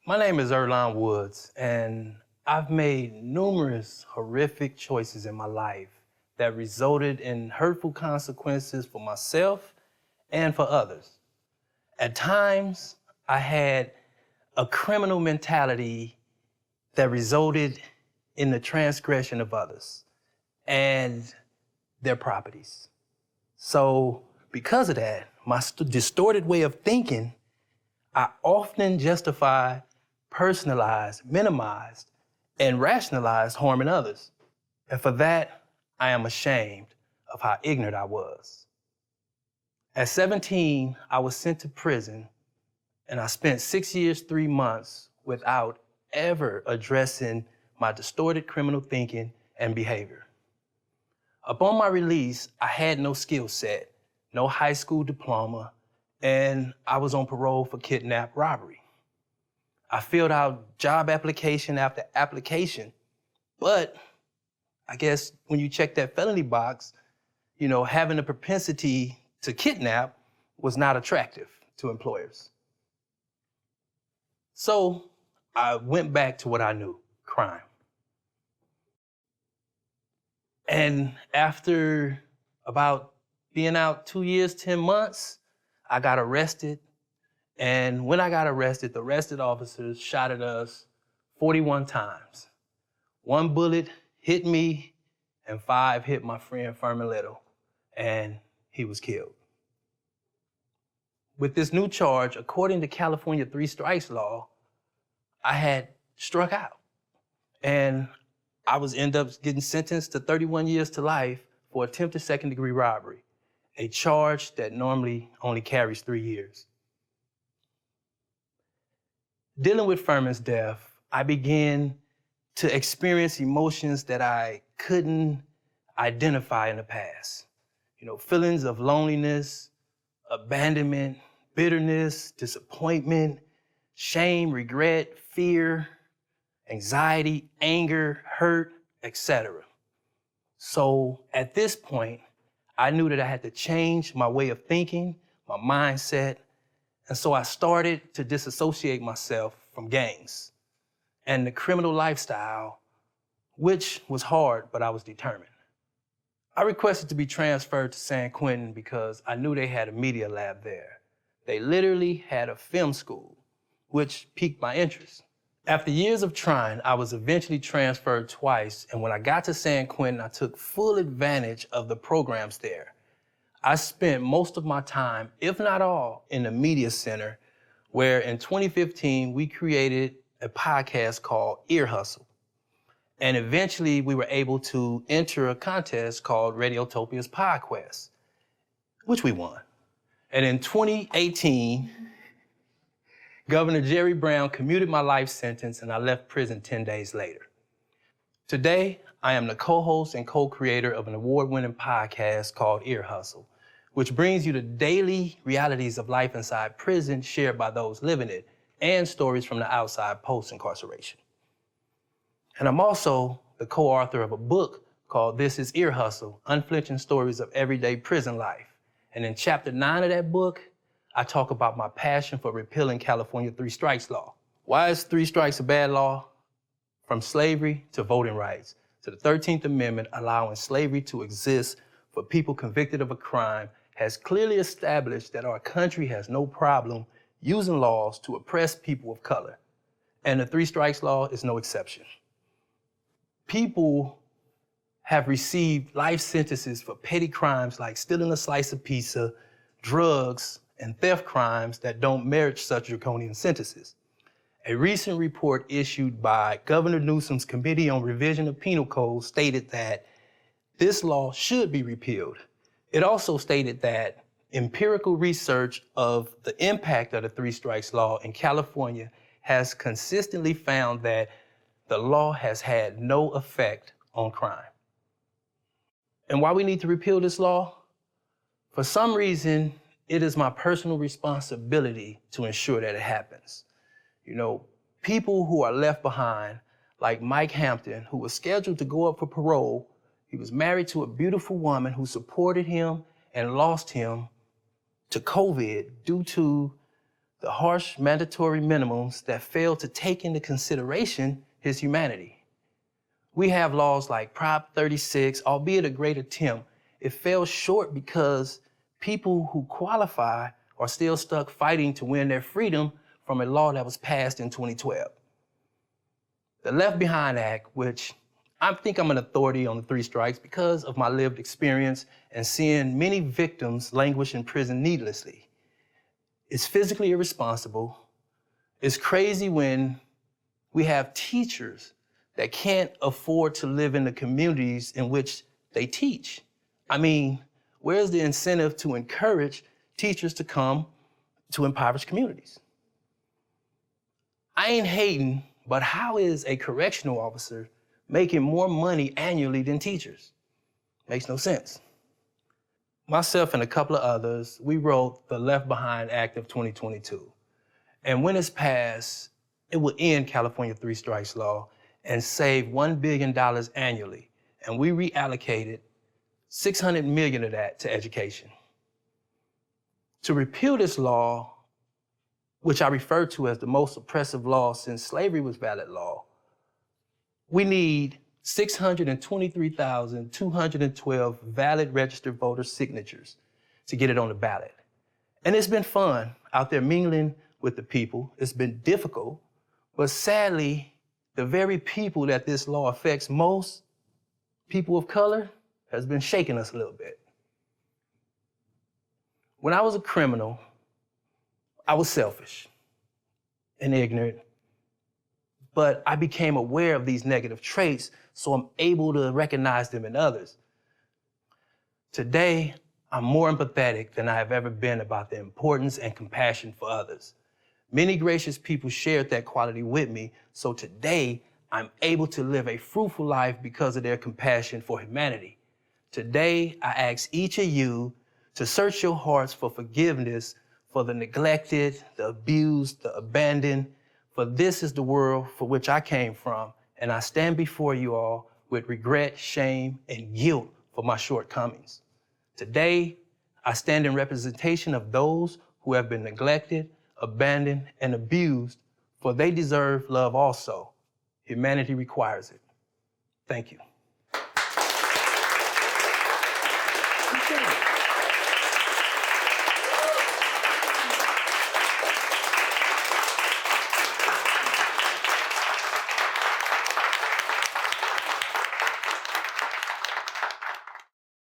My name is Earlonne Woods, and I've made numerous horrific choices in my life that resulted in hurtful consequences for myself and for others. At times, I had a criminal mentality that resulted in the transgression of others and their properties. So, because of that, my distorted way of thinking, I often justify, personalized, minimized, and rationalized harming others. And for that, I am ashamed of how ignorant I was. At 17, I was sent to prison, and I spent 6 years, 3 months without ever addressing my distorted criminal thinking and behavior. Upon my release, I had no skill set, no high school diploma, and I was on parole for kidnap robbery. I filled out job application after application, but I guess when you check that felony box, having a propensity to kidnap was not attractive to employers. So I went back to what I knew, crime. And after about being out 2 years, 10 months, I got arrested. And when I got arrested, the arrested officers shot at us 41 times. 1 bullet hit me and 5 hit my friend Furman Little, and he was killed. With this new charge, according to California 3 strikes law, I had struck out. And I was end up getting sentenced to 31 years to life for attempted second-degree robbery, a charge that normally only carries 3 years. Dealing with Furman's death, I began to experience emotions that I couldn't identify in the past. Feelings of loneliness, abandonment, bitterness, disappointment, shame, regret, fear, anxiety, anger, hurt, etc. So at this point, I knew that I had to change my way of thinking, my mindset, and so I started to disassociate myself from gangs and the criminal lifestyle, which was hard, but I was determined. I requested to be transferred to San Quentin because I knew they had a media lab there. They literally had a film school, which piqued my interest. After years of trying, I was eventually transferred twice, and when I got to San Quentin, I took full advantage of the programs there. I spent most of my time, if not all, in the media center, where in 2015, we created a podcast called Ear Hustle. And eventually we were able to enter a contest called Radiotopia's PodQuest, which we won. And in 2018, Governor Jerry Brown commuted my life sentence and I left prison 10 days later. Today, I am the co-host and co-creator of an award-winning podcast called Ear Hustle, which brings you the daily realities of life inside prison shared by those living it and stories from the outside post-incarceration. And I'm also the co-author of a book called This is Ear Hustle, Unflinching Stories of Everyday Prison Life. And in chapter 9 of that book, I talk about my passion for repealing California 3 strikes law. Why is 3 strikes a bad law? From slavery to voting rights, to the 13th Amendment allowing slavery to exist for people convicted of a crime has clearly established that our country has no problem using laws to oppress people of color. And the 3 strikes law is no exception. People have received life sentences for petty crimes like stealing a slice of pizza, drugs, and theft crimes that don't merit such draconian sentences. A recent report issued by Governor Newsom's Committee on Revision of Penal Code stated that this law should be repealed. It also stated that empirical research of the impact of the 3 strikes law in California has consistently found that the law has had no effect on crime. And why we need to repeal this law? For some reason, it is my personal responsibility to ensure that it happens. People who are left behind, like Mike Hampton, who was scheduled to go up for parole. He was married to a beautiful woman who supported him and lost him to COVID due to the harsh mandatory minimums that fail to take into consideration his humanity. We have laws like Prop 36, albeit a great attempt. It fell short because people who qualify are still stuck fighting to win their freedom from a law that was passed in 2012. The Left Behind Act, which I think I'm an authority on the three strikes because of my lived experience and seeing many victims languish in prison needlessly. It's physically irresponsible. It's crazy when we have teachers that can't afford to live in the communities in which they teach. I mean, where's the incentive to encourage teachers to come to impoverished communities? I ain't hating, but how is a correctional officer making more money annually than teachers? Makes no sense. Myself and a couple of others, we wrote the Left Behind Act of 2022. And when it's passed, it will end California three strikes law and save $1 billion annually. And we reallocated $600 million of that to education. To repeal this law, which I refer to as the most oppressive law since slavery was valid law, we need 623,212 valid registered voter signatures to get it on the ballot. And it's been fun out there mingling with the people. It's been difficult, but sadly, the very people that this law affects most, people of color, has been shaking us a little bit. When I was a criminal, I was selfish and ignorant, but I became aware of these negative traits, so I'm able to recognize them in others. Today, I'm more empathetic than I have ever been about the importance and compassion for others. Many gracious people shared that quality with me, so today I'm able to live a fruitful life because of their compassion for humanity. Today, I ask each of you to search your hearts for forgiveness for the neglected, the abused, the abandoned, for this is the world for which I came from, and I stand before you all with regret, shame, and guilt for my shortcomings. Today, I stand in representation of those who have been neglected, abandoned, and abused, for they deserve love also. Humanity requires it. Thank you.